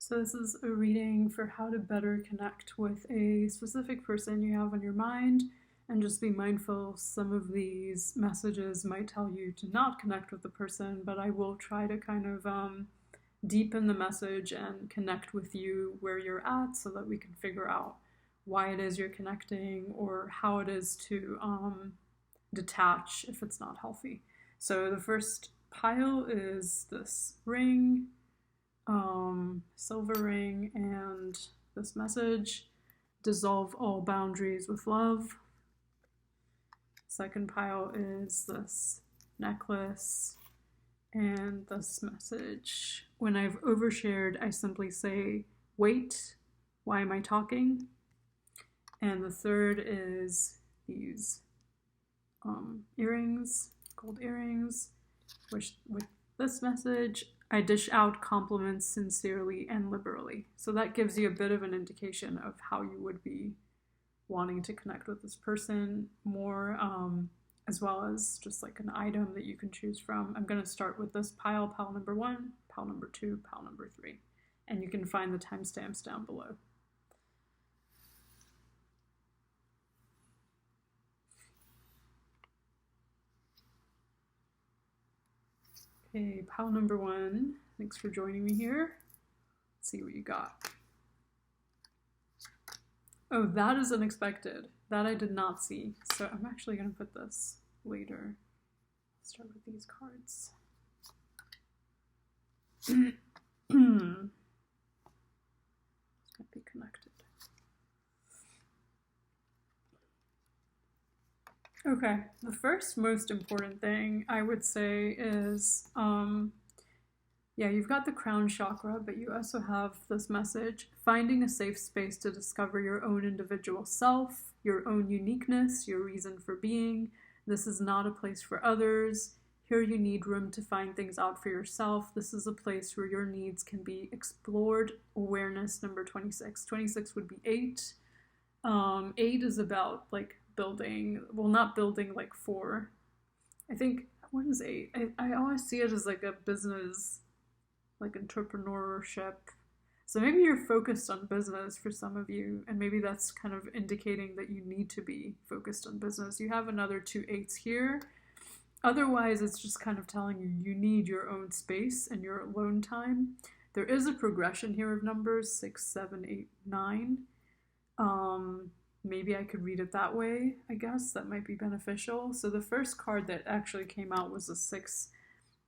So this is a reading for how to better connect with a specific person you have on your mind, and just be mindful some of these messages might tell you to not connect with the person, but I will try to kind of deepen the message and connect with you where you're at so that we can figure out why it is you're connecting or how it is to detach if it's not healthy. So the first pile is this ring, silver ring, and this message: dissolve all boundaries with love. Second pile is this necklace and this message: when I've overshared, I simply say, wait, why am I talking? And the third is these earrings, gold earrings, which with this message: I dish out compliments sincerely and liberally. So that gives you a bit of an indication of how you would be wanting to connect with this person more, as well as just like an item that you can choose from. I'm going to start with this pile number 1, pile number 2, pile number 3, and you can find the timestamps down below. Okay, pile number 1, thanks for joining me here. Let's see what you got. Oh, that is unexpected. That I did not see. So I'm actually going to put this later. Let's start with these cards. This might be connected. Okay, the first most important thing I would say is, you've got the crown chakra, but you also have this message: finding a safe space to discover your own individual self, your own uniqueness, your reason for being. This is not a place for others. Here you need room to find things out for yourself. This is a place where your needs can be explored. Awareness number 26. 26 would be 8. 8 is about like building, well, not building like 4. I think, what is 8? I always see it as like a business, like entrepreneurship. So maybe you're focused on business for some of you, and maybe that's kind of indicating that you need to be focused on business. You have another 2 8s here. Otherwise, it's just kind of telling you you need your own space and your alone time. There is a progression here of numbers: 6, 7, 8, 9. Maybe I could read it that way, I guess. That might be beneficial. So the first card that actually came out was a 6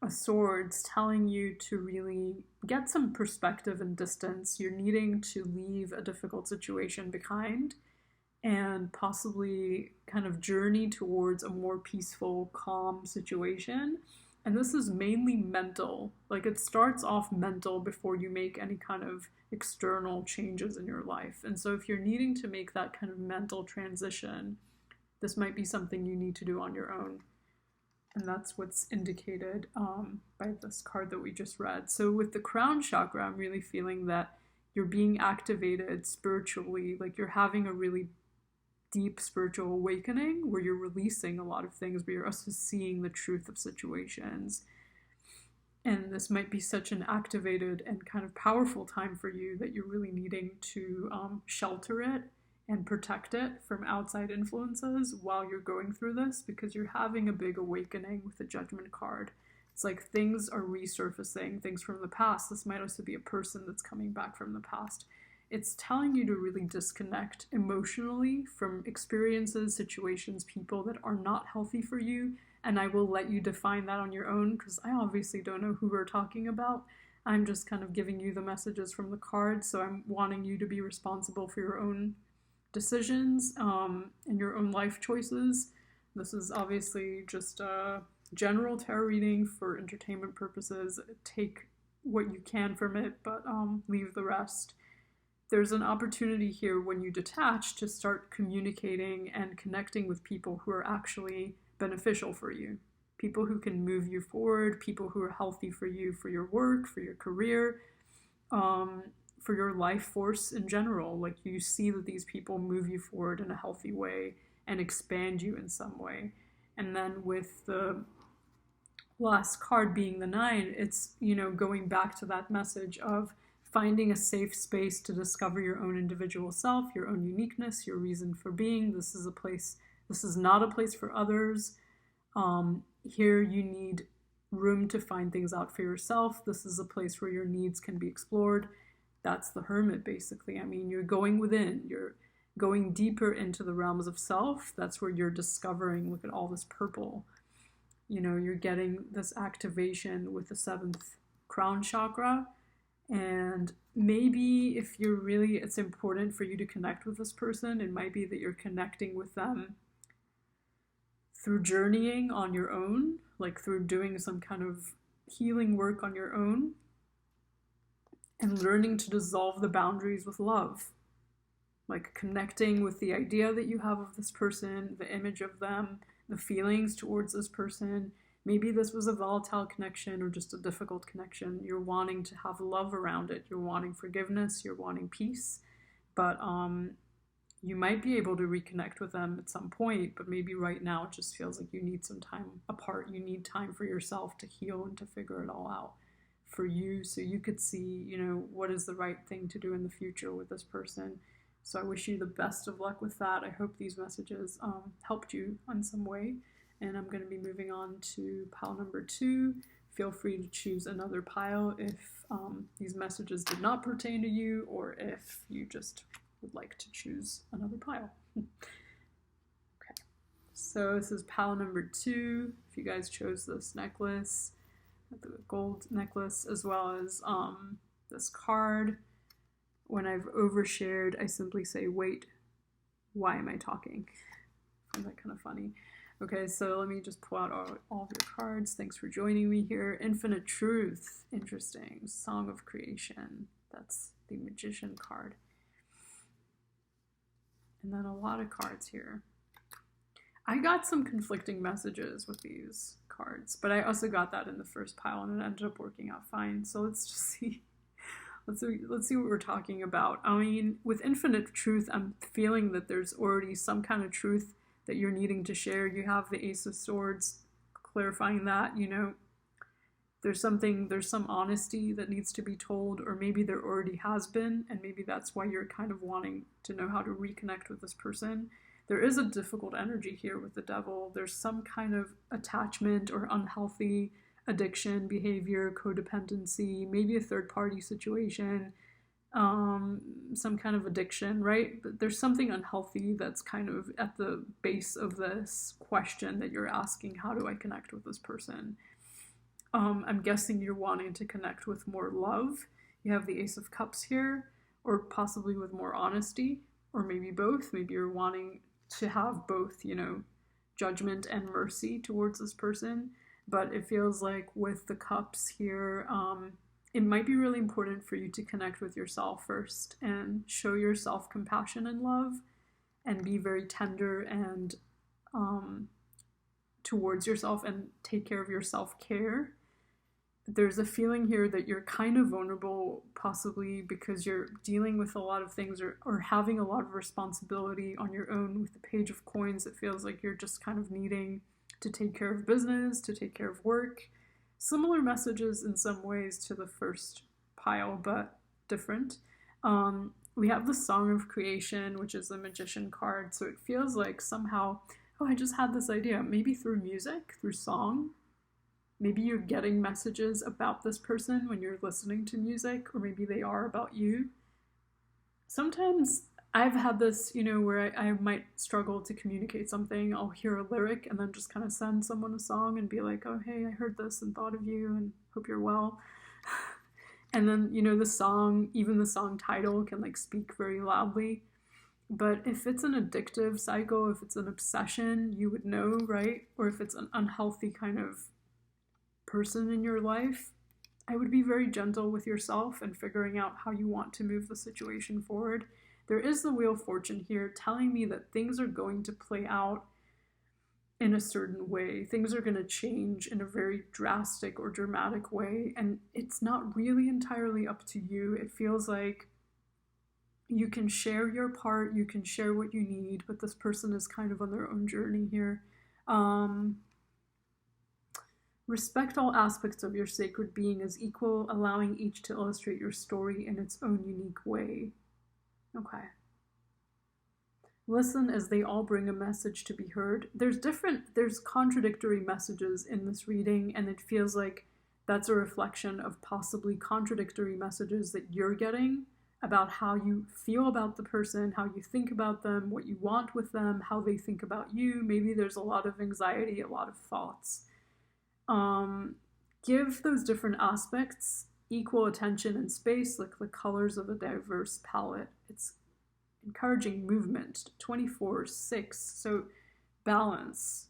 of Swords, telling you to really get some perspective and distance. You're needing to leave a difficult situation behind and possibly kind of journey towards a more peaceful, calm situation. And this is mainly mental. Like, it starts off mental before you make any kind of external changes in your life. And so if you're needing to make that kind of mental transition, this might be something you need to do on your own. And that's what's indicated by this card that we just read. So with the crown chakra, I'm really feeling that you're being activated spiritually, like you're having a really deep spiritual awakening where you're releasing a lot of things, but you're also seeing the truth of situations. And this might be such an activated and kind of powerful time for you that you're really needing to shelter it and protect it from outside influences while you're going through this, because you're having a big awakening with the Judgment card. It's like things are resurfacing, things from the past. This might also be a person that's coming back from the past. It's telling you to really disconnect emotionally from experiences, situations, people that are not healthy for you. And I will let you define that on your own, because I obviously don't know who we're talking about. I'm just kind of giving you the messages from the cards, so I'm wanting you to be responsible for your own decisions and your own life choices. This is obviously just a general tarot reading for entertainment purposes. Take what you can from it, but leave the rest. There's an opportunity here when you detach to start communicating and connecting with people who are actually beneficial for you. People who can move you forward, people who are healthy for you, for your work, for your career, for your life force in general. Like, you see that these people move you forward in a healthy way and expand you in some way. And then with the last card being the 9, it's, going back to that message of finding a safe space to discover your own individual self, your own uniqueness, your reason for being. This is not a place for others. Here you need room to find things out for yourself. This is a place where your needs can be explored. That's the hermit, basically. I mean, you're going within, you're going deeper into the realms of self. That's where you're discovering, look at all this purple. You're getting this activation with the 7th crown chakra. And maybe if it's important for you to connect with this person, it might be that you're connecting with them through journeying on your own, like through doing some kind of healing work on your own, and learning to dissolve the boundaries with love. Like connecting with the idea that you have of this person, the image of them, the feelings towards this person. Maybe this was a volatile connection or just a difficult connection. You're wanting to have love around it. You're wanting forgiveness. You're wanting peace. But you might be able to reconnect with them at some point, but maybe right now it just feels like you need some time apart. You need time for yourself to heal and to figure it all out for you, so you could see, what is the right thing to do in the future with this person. So I wish you the best of luck with that. I hope these messages helped you in some way. And I'm going to be moving on to pile number 2. Feel free to choose another pile if these messages did not pertain to you, or if you just would like to choose another pile. Okay, so this is pile number 2. If you guys chose this necklace, the gold necklace, as well as this card, when I've overshared, I simply say, wait, why am I talking? I find that kind of funny. Okay, so let me just pull out all of your cards. Thanks for joining me here. Infinite Truth, interesting. Song of Creation, that's the Magician card. And then a lot of cards here. I got some conflicting messages with these cards, but I also got that in the first pile, and it ended up working out fine. So let's just see. Let's see what we're talking about. I mean, with Infinite Truth, I'm feeling that there's already some kind of truth that you're needing to share. You have the Ace of Swords clarifying that, there's some honesty that needs to be told, or maybe there already has been, and maybe that's why you're kind of wanting to know how to reconnect with this person. There is a difficult energy here with the Devil. There's some kind of attachment or unhealthy addiction, behavior, codependency, maybe a third-party situation, some kind of addiction, right? But there's something unhealthy that's kind of at the base of this question that you're asking, how do I connect with this person? I'm guessing you're wanting to connect with more love. You have the Ace of Cups here, or possibly with more honesty, or maybe both. Maybe you're wanting to have both, judgment and mercy towards this person. But it feels like with the cups here, it might be really important for you to connect with yourself first and show yourself compassion and love, and be very tender and towards yourself, and take care of your self-care. There's a feeling here that you're kind of vulnerable, possibly because you're dealing with a lot of things, or having a lot of responsibility on your own. With the Page of Coins, it feels like you're just kind of needing to take care of business, to take care of work. Similar messages in some ways to the first pile, but different. We have the Song of Creation, which is the Magician card. So it feels like somehow, I just had this idea. Maybe through music, through song. Maybe you're getting messages about this person when you're listening to music, or maybe they are about you. Sometimes I've had this, where I might struggle to communicate something. I'll hear a lyric and then just kind of send someone a song and be like, oh, hey, I heard this and thought of you and hope you're well. And then, the song, even the song title can speak very loudly. But if it's an addictive cycle, if it's an obsession, you would know, right? Or if it's an unhealthy kind of person in your life, I would be very gentle with yourself and figuring out how you want to move the situation forward. There is the Wheel of Fortune here telling me that things are going to play out in a certain way. Things are going to change in a very drastic or dramatic way, and it's not really entirely up to you. It feels like you can share your part, you can share what you need, but this person is kind of on their own journey here. Respect all aspects of your sacred being as equal, allowing each to illustrate your story in its own unique way. Okay. Listen as they all bring a message to be heard. There's contradictory messages in this reading, and it feels like that's a reflection of possibly contradictory messages that you're getting about how you feel about the person, how you think about them, what you want with them, how they think about you. Maybe there's a lot of anxiety, a lot of thoughts. Give those different aspects equal attention and space, like the colors of a diverse palette. It's encouraging movement. 24/6. So balance.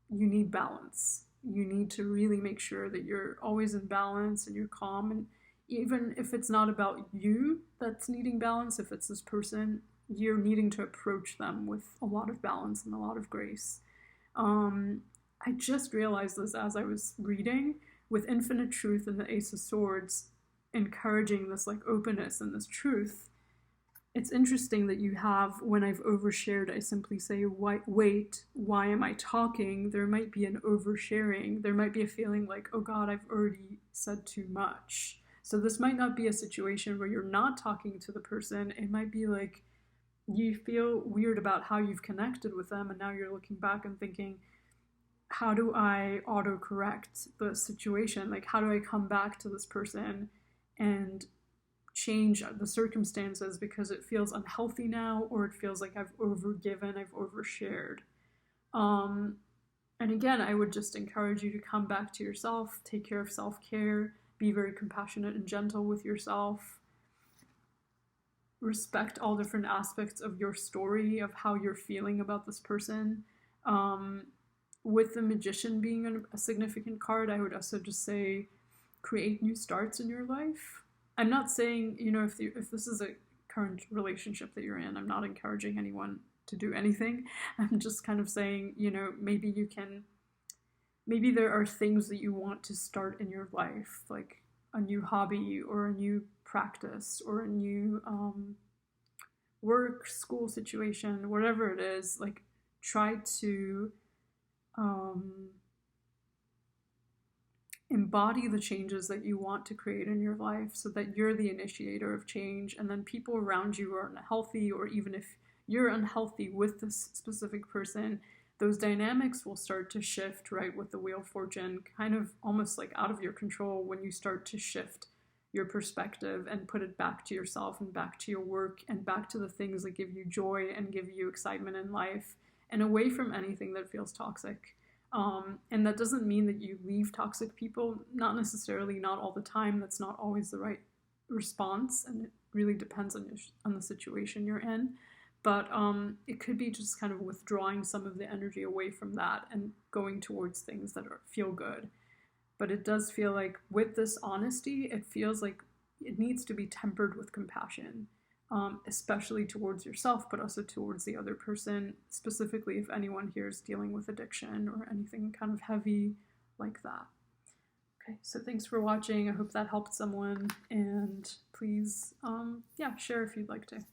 You need balance. You need to really make sure that you're always in balance and you're calm. And even if it's not about you that's needing balance, if it's this person, you're needing to approach them with a lot of balance and a lot of grace. I just realized this as I was reading, with infinite truth and the Ace of Swords encouraging this like openness and this truth. It's interesting that you have, when I've overshared, I simply say, wait, why am I talking? There might be an oversharing. There might be a feeling like, oh God, I've already said too much. So this might not be a situation where you're not talking to the person. It might be like you feel weird about how you've connected with them, and now you're looking back and thinking, how do I autocorrect the situation? Like, how do I come back to this person and change the circumstances because it feels unhealthy now, or it feels like I've overgiven, I've overshared. And again, I would just encourage you to come back to yourself, take care of self-care, be very compassionate and gentle with yourself. Respect all different aspects of your story, of how you're feeling about this person. With the Magician being a significant card, I would also just say create new starts in your life. I'm not saying, if this is a current relationship that you're in, I'm not encouraging anyone to do anything. I'm just kind of saying, maybe there are things that you want to start in your life, like a new hobby or a new practice or a new work, school situation, whatever it is, like try to embody the changes that you want to create in your life so that you're the initiator of change, and then people around you are unhealthy, or even if you're unhealthy with this specific person, those dynamics will start to shift, right, with the Wheel of Fortune, kind of almost like out of your control when you start to shift your perspective and put it back to yourself and back to your work and back to the things that give you joy and give you excitement in life, and away from anything that feels toxic. And that doesn't mean that you leave toxic people, not necessarily, not all the time. That's not always the right response, and it really depends on the situation you're in. But it could be just kind of withdrawing some of the energy away from that and going towards things that feel good. But it does feel like with this honesty, it feels like it needs to be tempered with compassion. Especially towards yourself, but also towards the other person, specifically if anyone here is dealing with addiction or anything kind of heavy like that. Okay, so thanks for watching. I hope that helped someone, and please, share if you'd like to.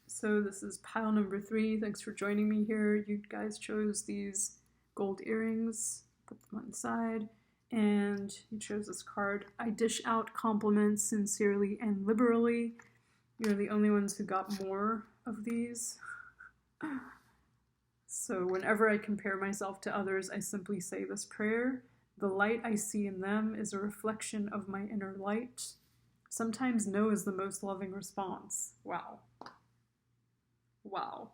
So this is pile number 3. Thanks for joining me here. You guys chose these gold earrings. Put them on the side. And you chose this card. I dish out compliments sincerely and liberally. You're the only ones who got more of these. So whenever I compare myself to others, I simply say this prayer. The light I see in them is a reflection of my inner light. Sometimes no is the most loving response. Wow. Wow.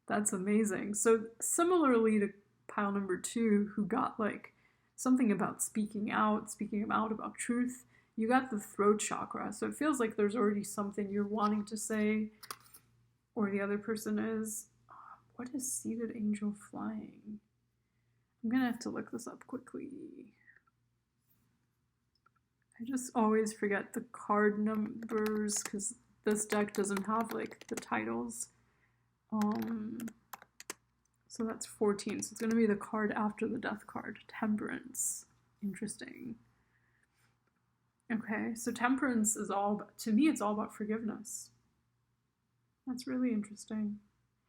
That's amazing. So similarly to pile number 2, who got like something about speaking out about truth, you got the throat chakra. So it feels like there's already something you're wanting to say, or the other person is. What is seated angel flying? I'm gonna have to look this up quickly. I just always forget the card numbers because this deck doesn't have like the titles. So that's 14. So it's going to be the card after the death card. Temperance. Interesting. Okay, so temperance is to me, it's all about forgiveness. That's really interesting.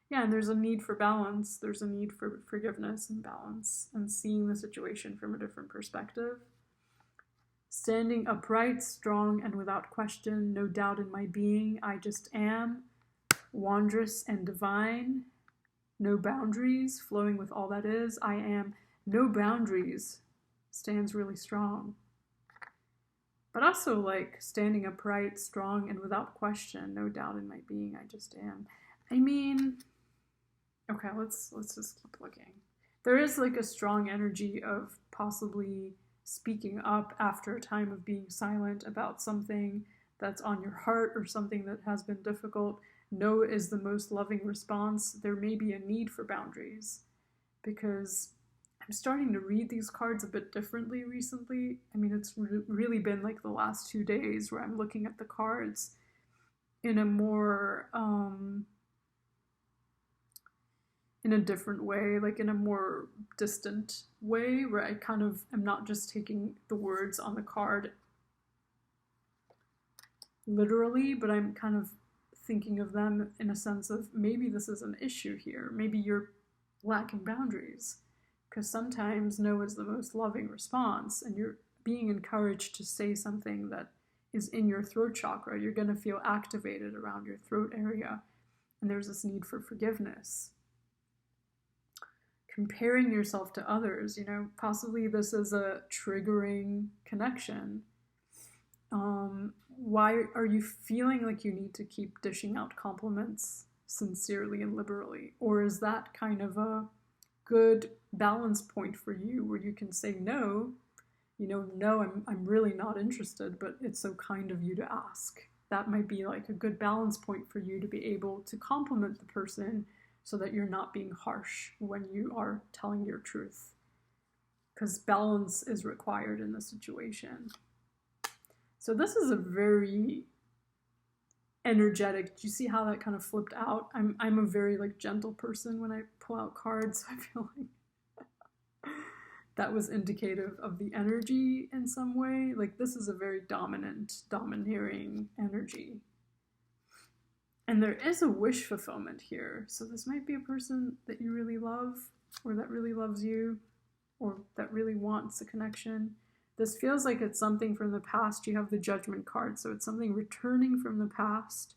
Yeah, and there's a need for balance. There's a need for forgiveness and balance and seeing the situation from a different perspective. Standing upright, strong, and without question, no doubt in my being, I just am, wondrous and divine, no boundaries, flowing with all that is, I am, no boundaries, stands really strong. But also like standing upright, strong, and without question, no doubt in my being, I just am. I mean, okay, let's just keep looking. There is like a strong energy of possibly speaking up after a time of being silent about something that's on your heart or something that has been difficult. No is the most loving response. There may be a need for boundaries because I'm starting to read these cards a bit differently recently. I mean, it's really been like the last 2 days where I'm looking at the cards in a more in a different way, like in a more distant way, where I kind of am not just taking the words on the card literally, but I'm kind of thinking of them in a sense of maybe this is an issue here. Maybe you're lacking boundaries. Because sometimes no is the most loving response, and you're being encouraged to say something that is in your throat chakra. You're going to feel activated around your throat area, and there's this need for forgiveness. Comparing yourself to others, possibly this is a triggering connection. Why are you feeling like you need to keep dishing out compliments sincerely and liberally? Or is that kind of a good balance point for you where you can say no, no, I'm really not interested, but it's so kind of you to ask. That might be like a good balance point for you to be able to compliment the person so that you're not being harsh when you are telling your truth. Because balance is required in the situation. So this is a very energetic. Do you see how that kind of flipped out? I'm a very like gentle person when I pull out cards, so I feel like that was indicative of the energy in some way. Like this is a very domineering energy. And there is a wish fulfillment here. So this might be a person that you really love, or that really loves you, or that really wants a connection. This feels like it's something from the past. You have the Judgment card, so it's something returning from the past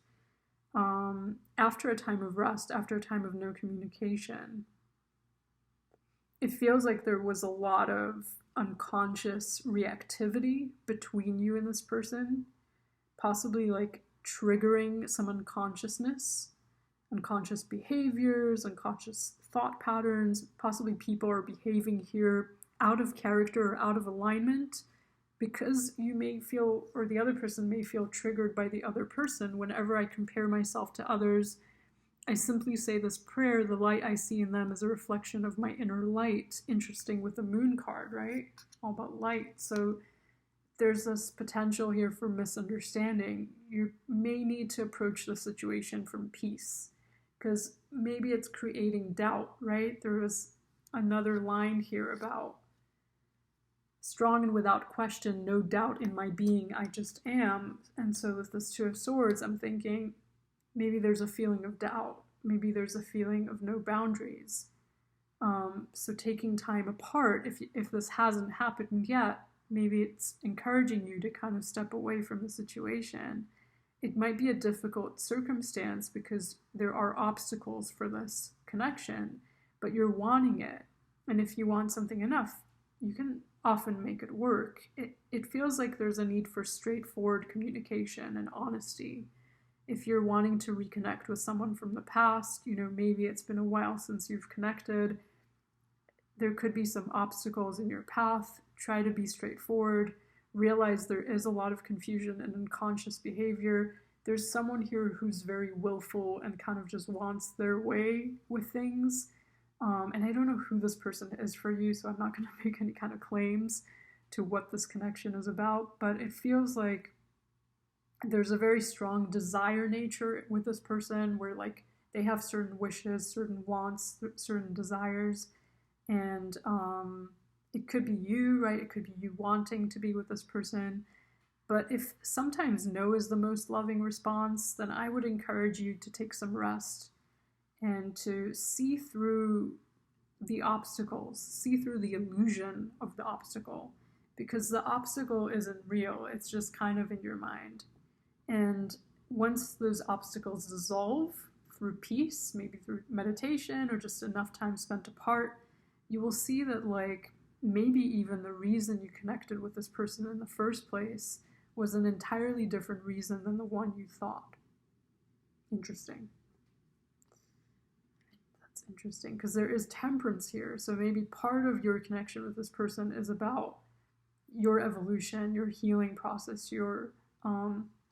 after a time of rest, after a time of no communication. It feels like there was a lot of unconscious reactivity between you and this person, possibly like triggering some unconsciousness, unconscious behaviors, unconscious thought patterns. Possibly people are behaving here out of character or out of alignment because you may feel, or the other person may feel triggered by the other person. Whenever I compare myself to others, I simply say this prayer: the light I see in them is a reflection of my inner light. Interesting with the Moon card, right? All about light. So there's this potential here for misunderstanding. You may need to approach the situation from peace because maybe it's creating doubt, right? There was another line here about strong and without question, no doubt in my being, I just am. And so with this Two of Swords, I'm thinking maybe there's a feeling of doubt. Maybe there's a feeling of no boundaries. So taking time apart, if this hasn't happened yet, maybe it's encouraging you to kind of step away from the situation. It might be a difficult circumstance because there are obstacles for this connection, but you're wanting it. And if you want something enough, you can often make it work. It feels like there's a need for straightforward communication and honesty. If you're wanting to reconnect with someone from the past, maybe it's been a while since you've connected. There could be some obstacles in your path. Try to be straightforward. Realize there is a lot of confusion and unconscious behavior. There's someone here who's very willful and kind of just wants their way with things. And I don't know who this person is for you, so I'm not going to make any kind of claims to what this connection is about, but it feels like there's a very strong desire nature with this person where like they have certain wishes, certain wants, certain desires, and it could be you, right? It could be you wanting to be with this person. But if sometimes no is the most loving response, then I would encourage you to take some rest and to see through the obstacles, see through the illusion of the obstacle, because the obstacle isn't real, it's just kind of in your mind. And once those obstacles dissolve through peace, maybe through meditation or just enough time spent apart, you will see that, like, maybe even the reason you connected with this person in the first place was an entirely different reason than the one you thought. Interesting. That's interesting, because there is temperance here. So maybe part of your connection with this person is about your evolution, your healing process, your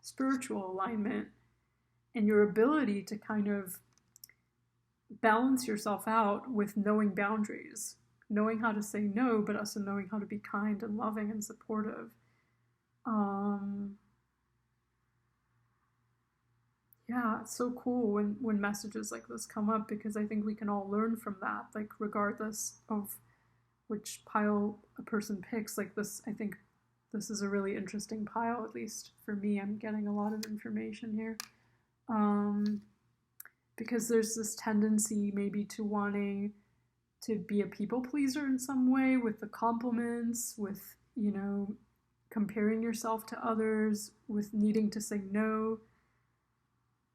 spiritual alignment, and your ability to kind of balance yourself out with knowing boundaries, knowing how to say no, but also knowing how to be kind and loving and supportive. Yeah, it's so cool when messages like this come up, because I think we can all learn from that, like regardless of which pile a person picks. Like this, I think this is a really interesting pile, at least for me. I'm getting a lot of information here. Because there's this tendency maybe to wanting to be a people pleaser in some way with the compliments, with, you know, comparing yourself to others, with needing to say no.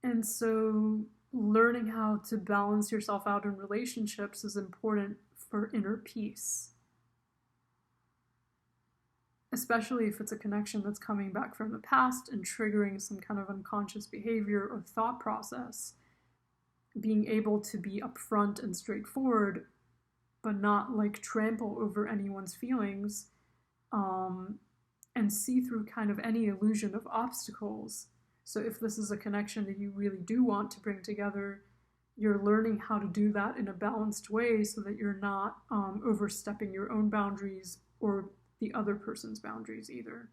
And so learning how to balance yourself out in relationships is important for inner peace. Especially if it's a connection that's coming back from the past and triggering some kind of unconscious behavior or thought process. Being able to be upfront and straightforward, but not like trample over anyone's feelings, and see through kind of any illusion of obstacles. So if this is a connection that you really do want to bring together, you're learning how to do that in a balanced way so that you're not overstepping your own boundaries or the other person's boundaries either.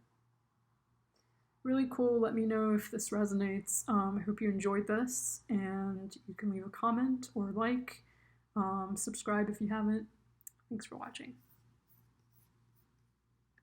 Really cool. Let me know if this resonates. I hope you enjoyed this, and you can leave a comment or like, subscribe if you haven't. Thanks for watching.